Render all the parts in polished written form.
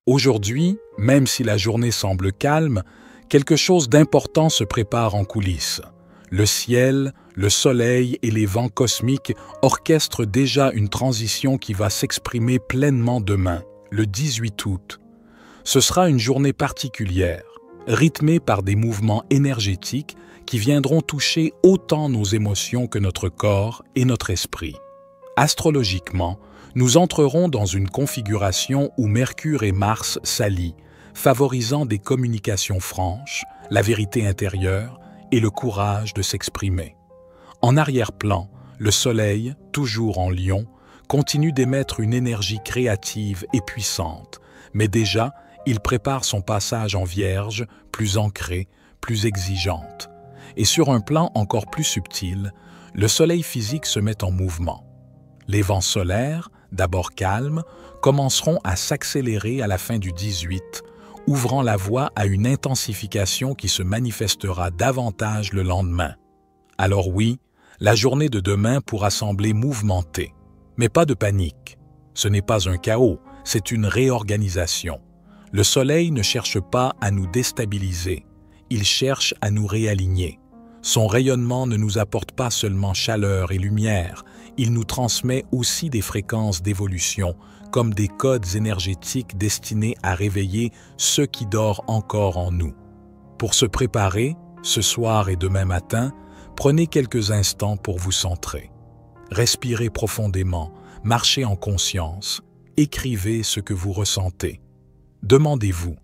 Aujourd'hui, même si la journée semble calme, quelque chose d'important se prépare en coulisses. Le ciel, le soleil et les vents cosmiques orchestrent déjà une transition qui va s'exprimer pleinement demain, le 18 août. Ce sera une journée particulière, rythmée par des mouvements énergétiques qui viendront toucher autant nos émotions que notre corps et notre esprit. Astrologiquement, nous entrerons dans une configuration où Mercure et Mars s'allient, favorisant des communications franches, la vérité intérieure et le courage de s'exprimer. En arrière-plan, le Soleil, toujours en Lion, continue d'émettre une énergie créative et puissante, mais déjà, il prépare son passage en Vierge, plus ancrée, plus exigeante. Et sur un plan encore plus subtil, le Soleil physique se met en mouvement. Les vents solaires, d'abord calmes, commenceront à s'accélérer à la fin du 18, ouvrant la voie à une intensification qui se manifestera davantage le lendemain. Alors oui, la journée de demain pourra sembler mouvementée, mais pas de panique. Ce n'est pas un chaos, c'est une réorganisation. Le Soleil ne cherche pas à nous déstabiliser, il cherche à nous réaligner. Son rayonnement ne nous apporte pas seulement chaleur et lumière, il nous transmet aussi des fréquences d'évolution, comme des codes énergétiques destinés à réveiller ce qui dort encore en nous. Pour se préparer, ce soir et demain matin, prenez quelques instants pour vous centrer. Respirez profondément, marchez en conscience, écrivez ce que vous ressentez. Demandez-vous,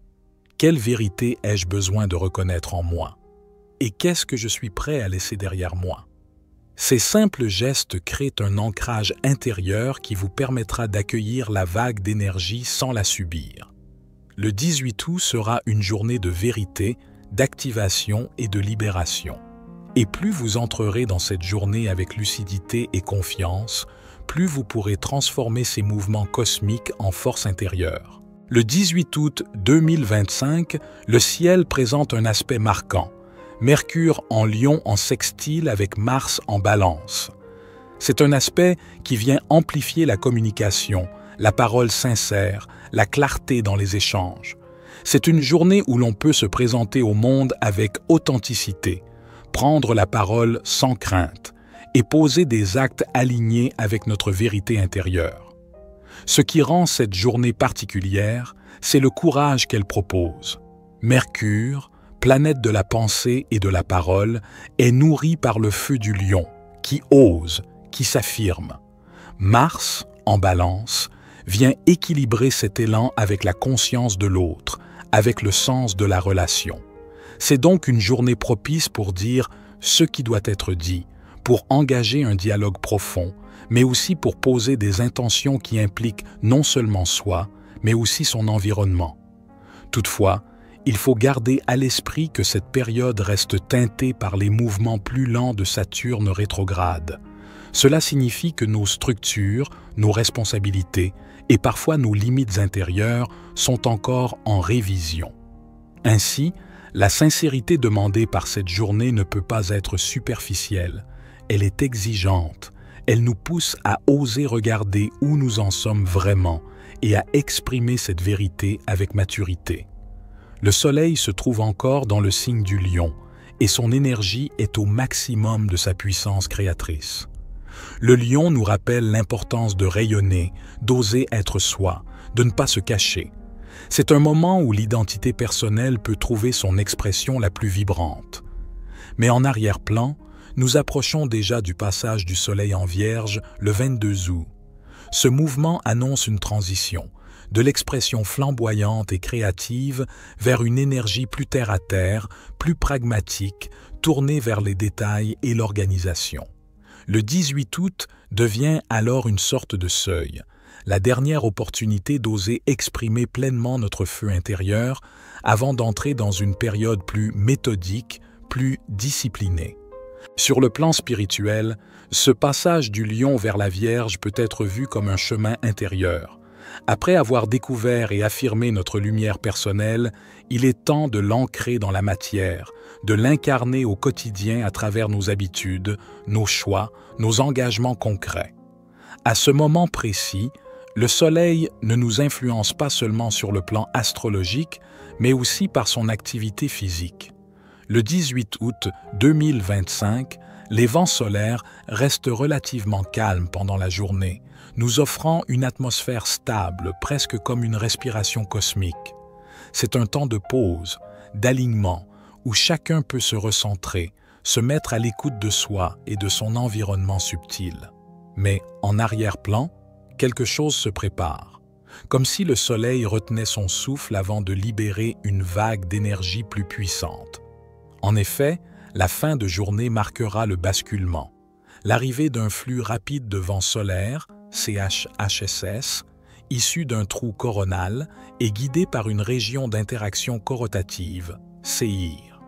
quelle vérité ai-je besoin de reconnaître en moi? Et qu'est-ce que je suis prêt à laisser derrière moi? Ces simples gestes créent un ancrage intérieur qui vous permettra d'accueillir la vague d'énergie sans la subir. Le 18 août sera une journée de vérité, d'activation et de libération. Et plus vous entrerez dans cette journée avec lucidité et confiance, plus vous pourrez transformer ces mouvements cosmiques en force intérieure. Le 18 août 2025, le ciel présente un aspect marquant. Mercure en Lion en sextile avec Mars en Balance. C'est un aspect qui vient amplifier la communication, la parole sincère, la clarté dans les échanges. C'est une journée où l'on peut se présenter au monde avec authenticité, prendre la parole sans crainte et poser des actes alignés avec notre vérité intérieure. Ce qui rend cette journée particulière, c'est le courage qu'elle propose. Mercure, planète de la pensée et de la parole, est nourrie par le feu du lion, qui ose, qui s'affirme. Mars, en Balance, vient équilibrer cet élan avec la conscience de l'autre, avec le sens de la relation. C'est donc une journée propice pour dire ce qui doit être dit, pour engager un dialogue profond, mais aussi pour poser des intentions qui impliquent non seulement soi, mais aussi son environnement. Toutefois, il faut garder à l'esprit que cette période reste teintée par les mouvements plus lents de Saturne rétrograde. Cela signifie que nos structures, nos responsabilités et parfois nos limites intérieures sont encore en révision. Ainsi, la sincérité demandée par cette journée ne peut pas être superficielle. Elle est exigeante. Elle nous pousse à oser regarder où nous en sommes vraiment et à exprimer cette vérité avec maturité. Le Soleil se trouve encore dans le signe du Lion et son énergie est au maximum de sa puissance créatrice. Le Lion nous rappelle l'importance de rayonner, d'oser être soi, de ne pas se cacher. C'est un moment où l'identité personnelle peut trouver son expression la plus vibrante. Mais en arrière-plan, nous approchons déjà du passage du Soleil en Vierge le 22 août. Ce mouvement annonce une transition, de l'expression flamboyante et créative vers une énergie plus terre-à-terre, plus pragmatique, tournée vers les détails et l'organisation. Le 18 août devient alors une sorte de seuil, la dernière opportunité d'oser exprimer pleinement notre feu intérieur avant d'entrer dans une période plus méthodique, plus disciplinée. Sur le plan spirituel, ce passage du Lion vers la Vierge peut être vu comme un chemin intérieur. Après avoir découvert et affirmé notre lumière personnelle, il est temps de l'ancrer dans la matière, de l'incarner au quotidien à travers nos habitudes, nos choix, nos engagements concrets. À ce moment précis, Le Soleil ne nous influence pas seulement sur le plan astrologique, mais aussi par son activité physique. Le 18 août 2025, les vents solaires restent relativement calmes pendant la journée, nous offrant une atmosphère stable, presque comme une respiration cosmique. C'est un temps de pause, d'alignement, où chacun peut se recentrer, se mettre à l'écoute de soi et de son environnement subtil. Mais en arrière-plan, quelque chose se prépare, comme si le Soleil retenait son souffle avant de libérer une vague d'énergie plus puissante. En effet, la fin de journée marquera le basculement, l'arrivée d'un flux rapide de vent solaire, CHSS, issu d'un trou coronal et guidé par une région d'interaction corotative, CIR.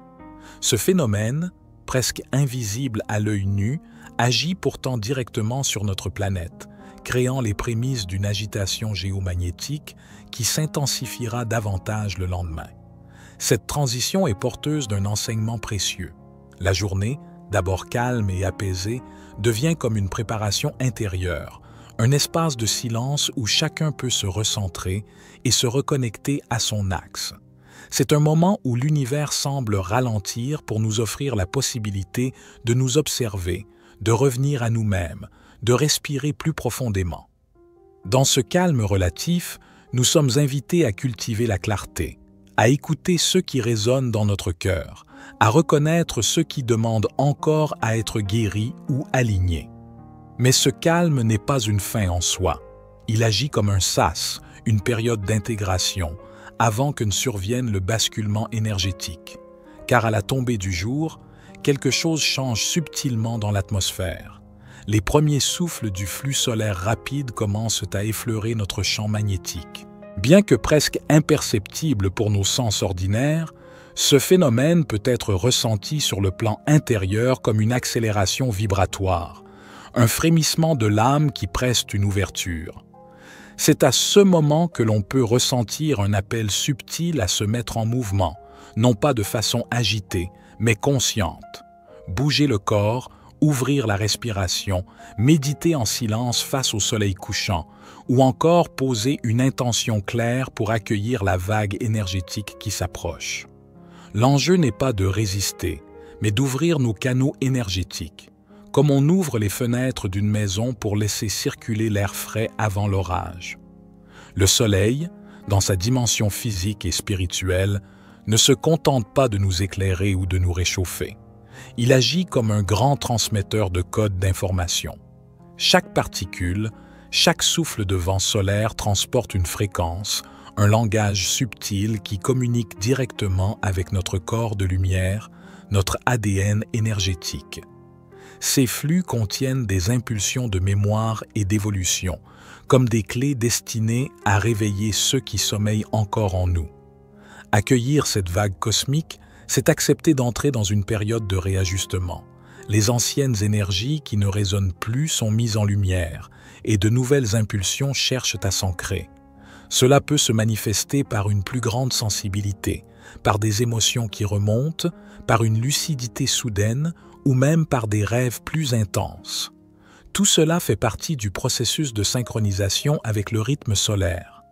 Ce phénomène, presque invisible à l'œil nu, agit pourtant directement sur notre planète, créant les prémices d'une agitation géomagnétique qui s'intensifiera davantage le lendemain. Cette transition est porteuse d'un enseignement précieux. La journée, d'abord calme et apaisée, devient comme une préparation intérieure, un espace de silence où chacun peut se recentrer et se reconnecter à son axe. C'est un moment où l'univers semble ralentir pour nous offrir la possibilité de nous observer, de revenir à nous-mêmes, de respirer plus profondément. Dans ce calme relatif, nous sommes invités à cultiver la clarté, à écouter ce qui résonne dans notre cœur, à reconnaître ce qui demande encore à être guéri ou aligné. Mais ce calme n'est pas une fin en soi. Il agit comme un sas, une période d'intégration, avant que ne survienne le basculement énergétique. Car à la tombée du jour, quelque chose change subtilement dans l'atmosphère. Les premiers souffles du flux solaire rapide commencent à effleurer notre champ magnétique. Bien que presque imperceptible pour nos sens ordinaires, ce phénomène peut être ressenti sur le plan intérieur comme une accélération vibratoire, un frémissement de l'âme qui presse une ouverture. C'est à ce moment que l'on peut ressentir un appel subtil à se mettre en mouvement, non pas de façon agitée, mais consciente. Bouger le corps, ouvrir la respiration, méditer en silence face au soleil couchant, ou encore poser une intention claire pour accueillir la vague énergétique qui s'approche. L'enjeu n'est pas de résister, mais d'ouvrir nos canaux énergétiques, comme on ouvre les fenêtres d'une maison pour laisser circuler l'air frais avant l'orage. Le soleil, dans sa dimension physique et spirituelle, ne se contente pas de nous éclairer ou de nous réchauffer. Il agit comme un grand transmetteur de codes d'information. Chaque particule, chaque souffle de vent solaire transporte une fréquence, un langage subtil qui communique directement avec notre corps de lumière, notre ADN énergétique. Ces flux contiennent des impulsions de mémoire et d'évolution, comme des clés destinées à réveiller ceux qui sommeillent encore en nous. Accueillir cette vague cosmique, c'est accepter d'entrer dans une période de réajustement. Les anciennes énergies qui ne résonnent plus sont mises en lumière et de nouvelles impulsions cherchent à s'ancrer. Cela peut se manifester par une plus grande sensibilité, par des émotions qui remontent, par une lucidité soudaine ou même par des rêves plus intenses. Tout cela fait partie du processus de synchronisation avec le rythme solaire.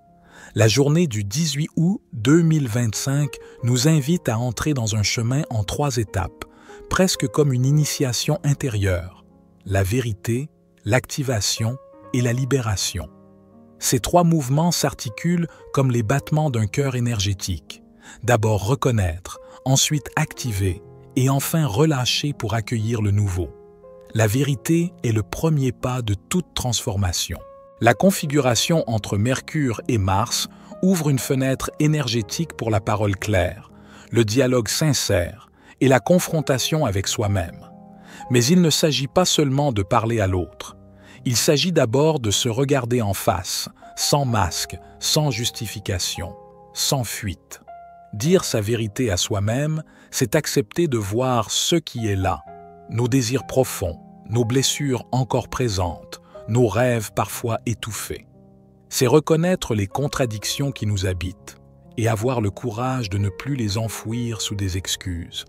La journée du 18 août 2025 nous invite à entrer dans un chemin en 3 étapes, presque comme une initiation intérieure: la vérité, l'activation et la libération. Ces 3 mouvements s'articulent comme les battements d'un cœur énergétique. D'abord reconnaître, ensuite activer et enfin relâcher pour accueillir le nouveau. La vérité est le premier pas de toute transformation. La configuration entre Mercure et Mars ouvre une fenêtre énergétique pour la parole claire, le dialogue sincère et la confrontation avec soi-même. Mais il ne s'agit pas seulement de parler à l'autre. Il s'agit d'abord de se regarder en face, sans masque, sans justification, sans fuite. Dire sa vérité à soi-même, c'est accepter de voir ce qui est là, nos désirs profonds, nos blessures encore présentes, nos rêves parfois étouffés. C'est reconnaître les contradictions qui nous habitent et avoir le courage de ne plus les enfouir sous des excuses.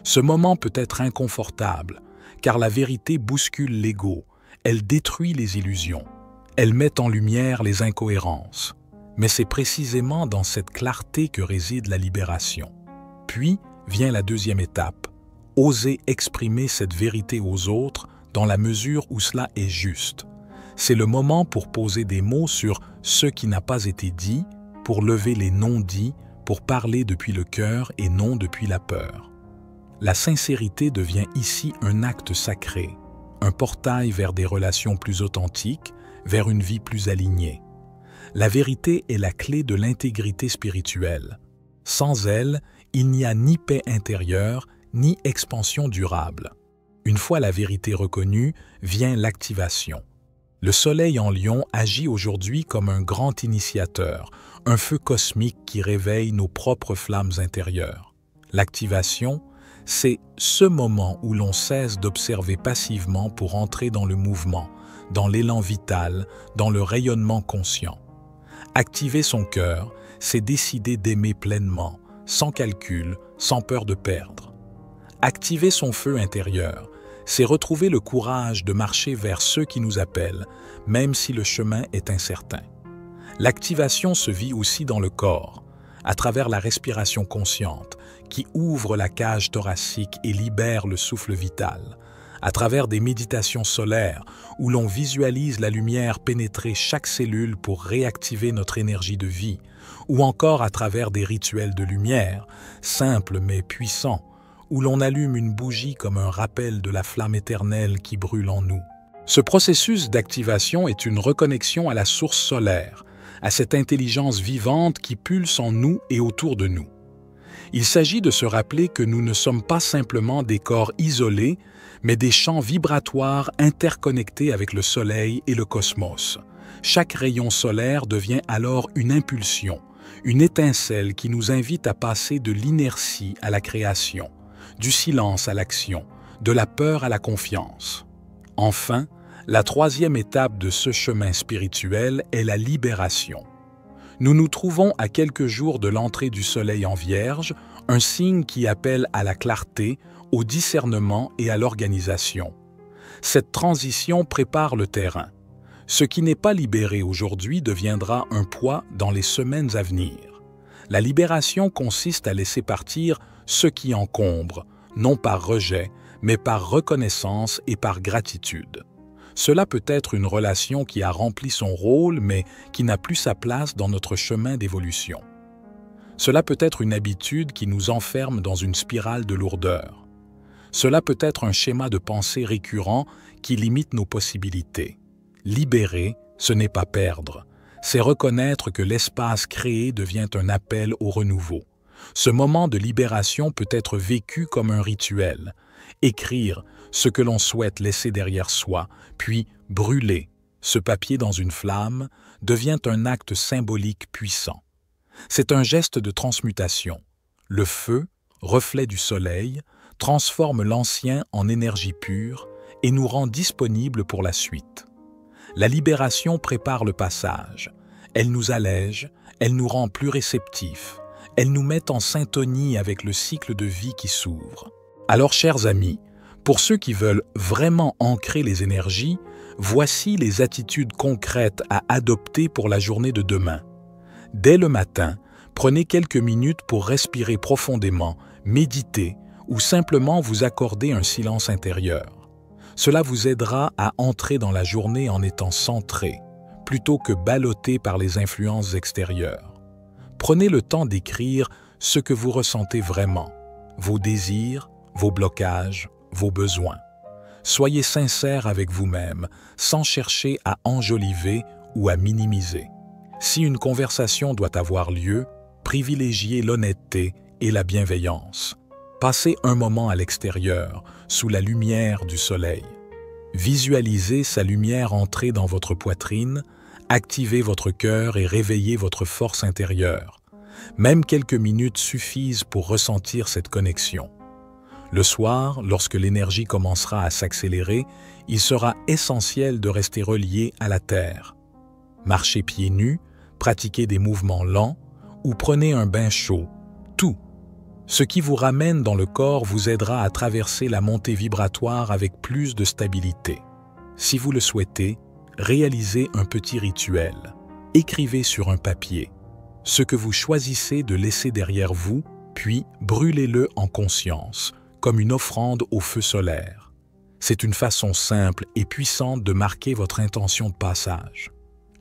Ce moment peut être inconfortable, car la vérité bouscule l'ego, elle détruit les illusions. Elle met en lumière les incohérences. Mais c'est précisément dans cette clarté que réside la libération. Puis vient la deuxième étape, oser exprimer cette vérité aux autres dans la mesure où cela est juste. C'est le moment pour poser des mots sur ce qui n'a pas été dit, pour lever les non-dits, pour parler depuis le cœur et non depuis la peur. La sincérité devient ici un acte sacré, un portail vers des relations plus authentiques, vers une vie plus alignée. La vérité est la clé de l'intégrité spirituelle. Sans elle, il n'y a ni paix intérieure, ni expansion durable. Une fois la vérité reconnue, vient l'activation. Le soleil en Lion agit aujourd'hui comme un grand initiateur, un feu cosmique qui réveille nos propres flammes intérieures. L'activation, c'est ce moment où l'on cesse d'observer passivement pour entrer dans le mouvement, dans l'élan vital, dans le rayonnement conscient. Activer son cœur, c'est décider d'aimer pleinement, sans calcul, sans peur de perdre. Activer son feu intérieur, c'est retrouver le courage de marcher vers ceux qui nous appellent, même si le chemin est incertain. L'activation se vit aussi dans le corps, à travers la respiration consciente, qui ouvre la cage thoracique et libère le souffle vital, à travers des méditations solaires où l'on visualise la lumière pénétrer chaque cellule pour réactiver notre énergie de vie, ou encore à travers des rituels de lumière, simples mais puissants, où l'on allume une bougie comme un rappel de la flamme éternelle qui brûle en nous. Ce processus d'activation est une reconnexion à la source solaire, à cette intelligence vivante qui pulse en nous et autour de nous. Il s'agit de se rappeler que nous ne sommes pas simplement des corps isolés, mais des champs vibratoires interconnectés avec le Soleil et le cosmos. Chaque rayon solaire devient alors une impulsion, une étincelle qui nous invite à passer de l'inertie à la création, du silence à l'action, de la peur à la confiance. Enfin, la troisième étape de ce chemin spirituel est la libération. Nous nous trouvons à quelques jours de l'entrée du Soleil en Vierge, un signe qui appelle à la clarté, au discernement et à l'organisation. Cette transition prépare le terrain. Ce qui n'est pas libéré aujourd'hui deviendra un poids dans les semaines à venir. La libération consiste à laisser partir ce qui encombre, non par rejet, mais par reconnaissance et par gratitude. Cela peut être une relation qui a rempli son rôle, mais qui n'a plus sa place dans notre chemin d'évolution. Cela peut être une habitude qui nous enferme dans une spirale de lourdeur. Cela peut être un schéma de pensée récurrent qui limite nos possibilités. Libérer, ce n'est pas perdre. C'est reconnaître que l'espace créé devient un appel au renouveau. Ce moment de libération peut être vécu comme un rituel. Écrire ce que l'on souhaite laisser derrière soi, puis brûler ce papier dans une flamme, devient un acte symbolique puissant. C'est un geste de transmutation. Le feu, reflet du soleil, transforme l'ancien en énergie pure et nous rend disponibles pour la suite. La libération prépare le passage. Elle nous allège, elle nous rend plus réceptifs, elle nous met en syntonie avec le cycle de vie qui s'ouvre. Alors, chers amis, pour ceux qui veulent vraiment ancrer les énergies, voici les attitudes concrètes à adopter pour la journée de demain. Dès le matin, prenez quelques minutes pour respirer profondément, méditer ou simplement vous accorder un silence intérieur. Cela vous aidera à entrer dans la journée en étant centré, plutôt que ballotté par les influences extérieures. Prenez le temps d'écrire ce que vous ressentez vraiment, vos désirs, vos blocages, vos besoins. Soyez sincère avec vous-même, sans chercher à enjoliver ou à minimiser. Si une conversation doit avoir lieu, privilégiez l'honnêteté et la bienveillance. Passez un moment à l'extérieur, sous la lumière du soleil. Visualisez sa lumière entrer dans votre poitrine, activez votre cœur et réveillez votre force intérieure. Même quelques minutes suffisent pour ressentir cette connexion. Le soir, lorsque l'énergie commencera à s'accélérer, il sera essentiel de rester relié à la terre. Marchez pieds nus, pratiquez des mouvements lents ou prenez un bain chaud. Tout. Ce qui vous ramène dans le corps vous aidera à traverser la montée vibratoire avec plus de stabilité. Si vous le souhaitez, réalisez un petit rituel. Écrivez sur un papier ce que vous choisissez de laisser derrière vous, puis brûlez-le en conscience, comme une offrande au feu solaire. C'est une façon simple et puissante de marquer votre intention de passage.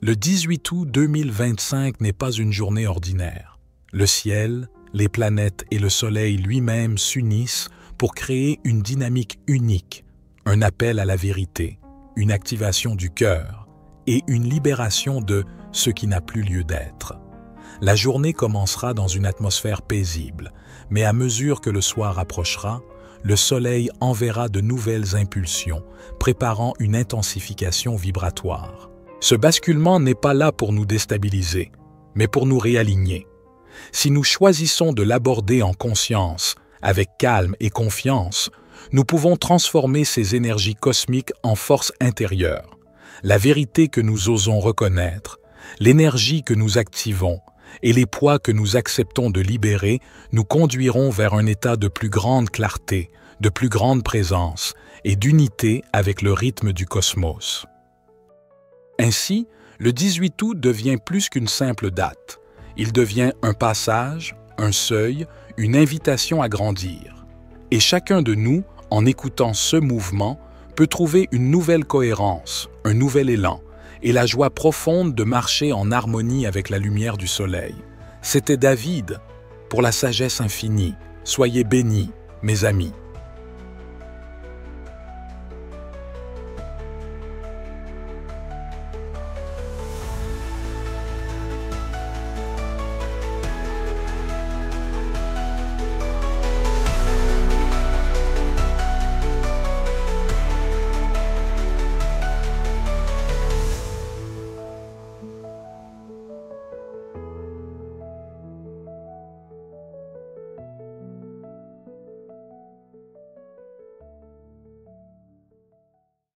Le 18 août 2025 n'est pas une journée ordinaire. Le ciel, les planètes et le soleil lui-même s'unissent pour créer une dynamique unique, un appel à la vérité, une activation du cœur et une libération de ce qui n'a plus lieu d'être. La journée commencera dans une atmosphère paisible, mais à mesure que le soir approchera, le soleil enverra de nouvelles impulsions, préparant une intensification vibratoire. Ce basculement n'est pas là pour nous déstabiliser, mais pour nous réaligner. Si nous choisissons de l'aborder en conscience, avec calme et confiance, nous pouvons transformer ces énergies cosmiques en force intérieure. La vérité que nous osons reconnaître, l'énergie que nous activons et les poids que nous acceptons de libérer nous conduiront vers un état de plus grande clarté, de plus grande présence et d'unité avec le rythme du cosmos. Ainsi, le 18 août devient plus qu'une simple date. Il devient un passage, un seuil, une invitation à grandir. Et chacun de nous, en écoutant ce mouvement, peut trouver une nouvelle cohérence, un nouvel élan, et la joie profonde de marcher en harmonie avec la lumière du soleil. C'était David, pour la sagesse infinie. Soyez bénis, mes amis.